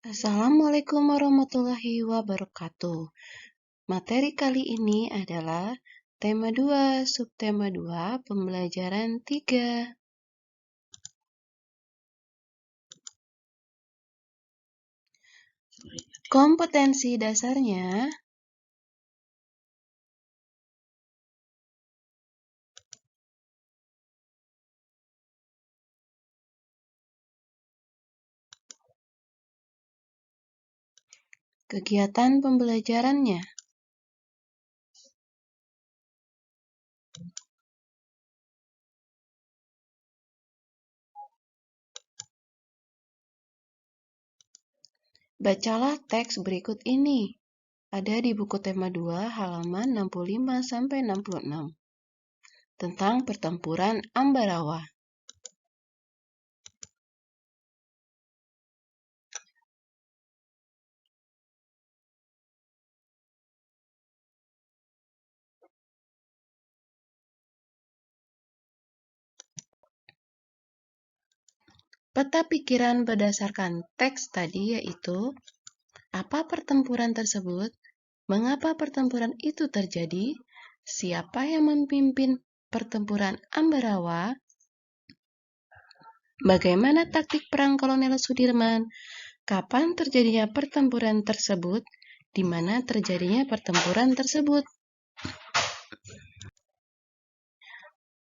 Assalamualaikum warahmatullahi wabarakatuh. Materi kali ini adalah tema 2, subtema 2, pembelajaran 3. Kompetensi dasarnya kegiatan pembelajarannya. Bacalah teks berikut ini. Ada di buku tema 2 halaman 65-66 tentang pertempuran Ambarawa. Peta pikiran berdasarkan teks tadi yaitu apa pertempuran tersebut, mengapa pertempuran itu terjadi, siapa yang memimpin pertempuran Ambarawa, bagaimana taktik perang Kolonel Sudirman, kapan terjadinya pertempuran tersebut, di mana terjadinya pertempuran tersebut.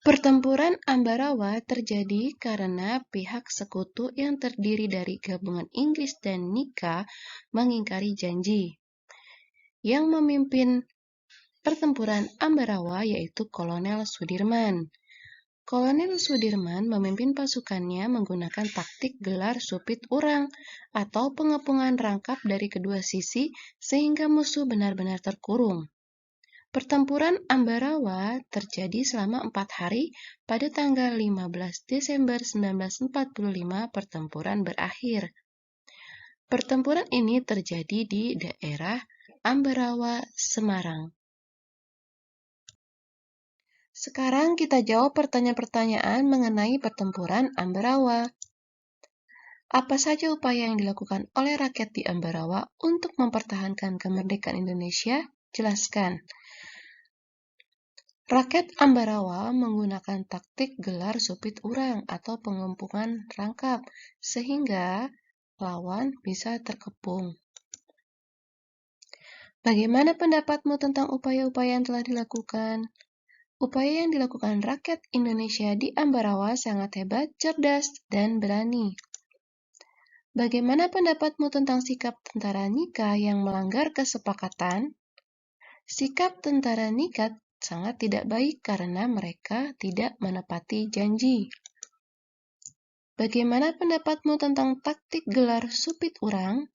Pertempuran Ambarawa terjadi karena pihak sekutu yang terdiri dari gabungan Inggris dan Nika mengingkari janji. Yang memimpin pertempuran Ambarawa yaitu Kolonel Sudirman. Kolonel Sudirman memimpin pasukannya menggunakan taktik gelar supit urang atau pengepungan rangkap dari kedua sisi sehingga musuh benar-benar terkurung. Pertempuran Ambarawa terjadi selama 4 hari. Pada tanggal 15 Desember 1945 pertempuran berakhir. Pertempuran ini terjadi di daerah Ambarawa, Semarang. Sekarang kita jawab pertanyaan-pertanyaan mengenai pertempuran Ambarawa. Apa saja upaya yang dilakukan oleh rakyat di Ambarawa untuk mempertahankan kemerdekaan Indonesia? Jelaskan. Rakyat Ambarawa menggunakan taktik gelar supit urang atau pengepungan rangkap, sehingga lawan bisa terkepung. Bagaimana pendapatmu tentang upaya-upaya yang telah dilakukan? Upaya yang dilakukan rakyat Indonesia di Ambarawa sangat hebat, cerdas, dan berani. Bagaimana pendapatmu tentang sikap tentara Nika yang melanggar kesepakatan? Sikap tentara Nika sangat tidak baik karena mereka tidak menepati janji. Bagaimana pendapatmu tentang taktik gelar supit urang?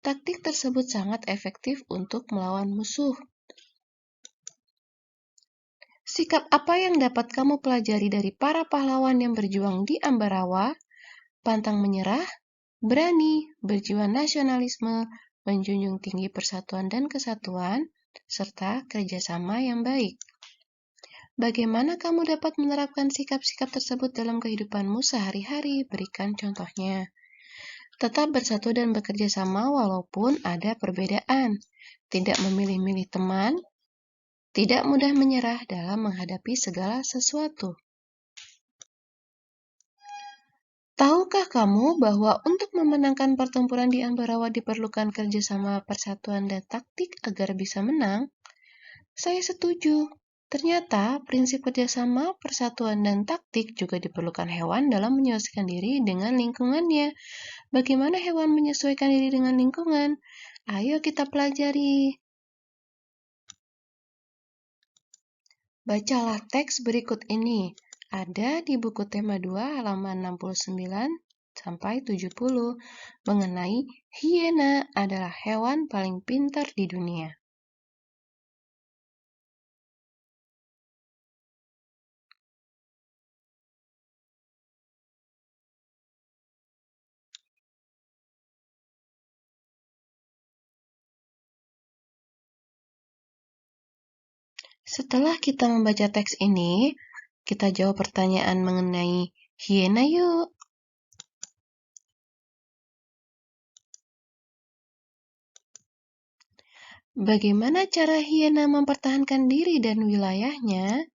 Taktik tersebut sangat efektif untuk melawan musuh. Sikap apa yang dapat kamu pelajari dari para pahlawan yang berjuang di Ambarawa? Pantang menyerah, berani, berjiwa nasionalisme, menjunjung tinggi persatuan dan kesatuan, serta kerjasama yang baik. Bagaimana kamu dapat menerapkan sikap-sikap tersebut dalam kehidupanmu sehari-hari? Berikan contohnya. Tetap bersatu dan bekerja sama walaupun ada perbedaan. Tidak memilih-milih teman. Tidak mudah menyerah dalam menghadapi segala sesuatu. Tahukah kamu bahwa untuk memenangkan pertempuran di Ambarawa diperlukan kerjasama, persatuan, dan taktik agar bisa menang? Saya setuju. Ternyata prinsip kerjasama, persatuan, dan taktik juga diperlukan hewan dalam menyesuaikan diri dengan lingkungannya. Bagaimana hewan menyesuaikan diri dengan lingkungan? Ayo kita pelajari. Bacalah teks berikut ini. Ada di buku tema 2 halaman 69-70 mengenai hiena adalah hewan paling pintar di dunia. Setelah kita membaca teks ini, kita jawab pertanyaan mengenai hiena yuk. Bagaimana cara hiena mempertahankan diri dan wilayahnya?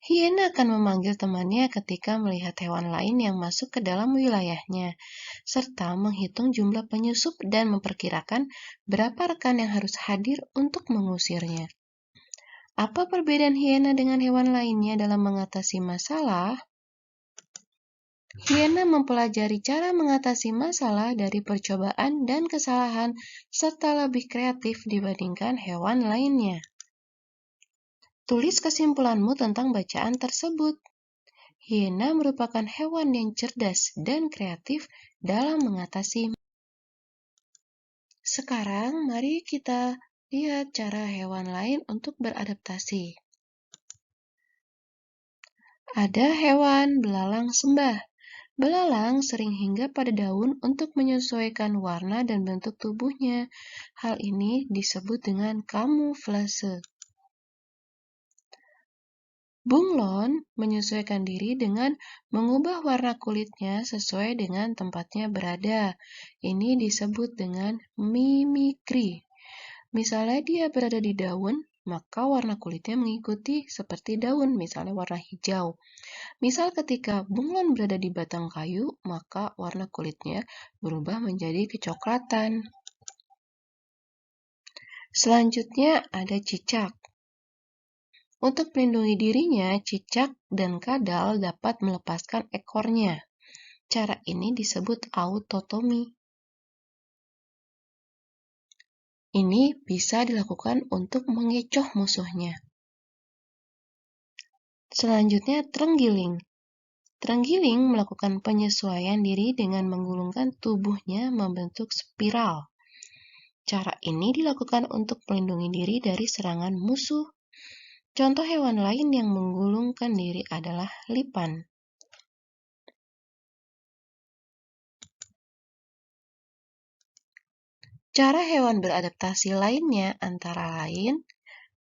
Hiena akan memanggil temannya ketika melihat hewan lain yang masuk ke dalam wilayahnya, serta menghitung jumlah penyusup dan memperkirakan berapa rekan yang harus hadir untuk mengusirnya. Apa perbedaan hiena dengan hewan lainnya dalam mengatasi masalah? Hiena mempelajari cara mengatasi masalah dari percobaan dan kesalahan serta lebih kreatif dibandingkan hewan lainnya. Tulis kesimpulanmu tentang bacaan tersebut. Hiena merupakan hewan yang cerdas dan kreatif dalam mengatasi. Sekarang mari kita lihat cara hewan lain untuk beradaptasi. Ada hewan belalang sembah. Belalang sering hinggap pada daun untuk menyesuaikan warna dan bentuk tubuhnya. Hal ini disebut dengan kamuflase. Bunglon menyesuaikan diri dengan mengubah warna kulitnya sesuai dengan tempatnya berada. Ini disebut dengan mimikri. Misalnya dia berada di daun, maka warna kulitnya mengikuti seperti daun, misalnya warna hijau. Misal ketika bunglon berada di batang kayu, maka warna kulitnya berubah menjadi kecoklatan. Selanjutnya ada cicak. Untuk melindungi dirinya, cicak dan kadal dapat melepaskan ekornya. Cara ini disebut autotomi. Ini bisa dilakukan untuk mengecoh musuhnya. Selanjutnya, terenggiling. Terenggiling melakukan penyesuaian diri dengan menggulungkan tubuhnya membentuk spiral. Cara ini dilakukan untuk melindungi diri dari serangan musuh. Contoh hewan lain yang menggulungkan diri adalah lipan. Cara hewan beradaptasi lainnya antara lain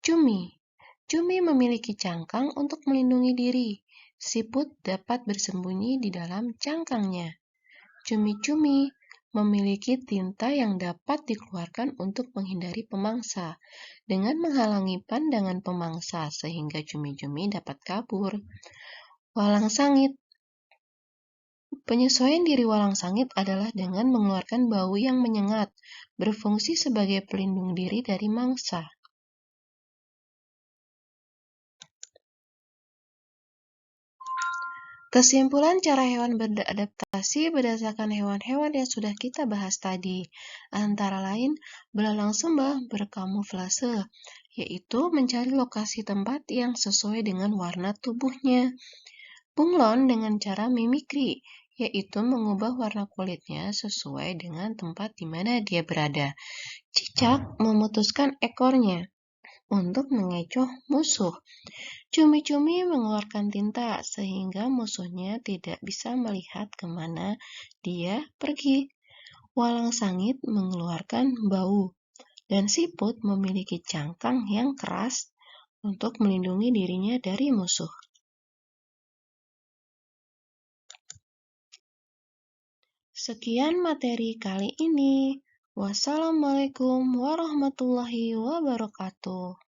cumi. Cumi memiliki cangkang untuk melindungi diri. Siput dapat bersembunyi di dalam cangkangnya. Cumi-cumi memiliki tinta yang dapat dikeluarkan untuk menghindari pemangsa dengan menghalangi pandangan pemangsa sehingga cumi-cumi dapat kabur. Walang sangit. Penyesuaian diri walang sangit adalah dengan mengeluarkan bau yang menyengat, berfungsi sebagai pelindung diri dari mangsa. Kesimpulan cara hewan beradaptasi berdasarkan hewan-hewan yang sudah kita bahas tadi, antara lain belalang sembah berkamuflase, yaitu mencari lokasi tempat yang sesuai dengan warna tubuhnya. Bunglon dengan cara mimikri, yaitu mengubah warna kulitnya sesuai dengan tempat di mana dia berada. Cicak memutuskan ekornya untuk mengecoh musuh. Cumi-cumi mengeluarkan tinta sehingga musuhnya tidak bisa melihat kemana dia pergi. Walang sangit mengeluarkan bau, dan siput memiliki cangkang yang keras untuk melindungi dirinya dari musuh. Sekian materi kali ini. Wassalamualaikum warahmatullahi wabarakatuh.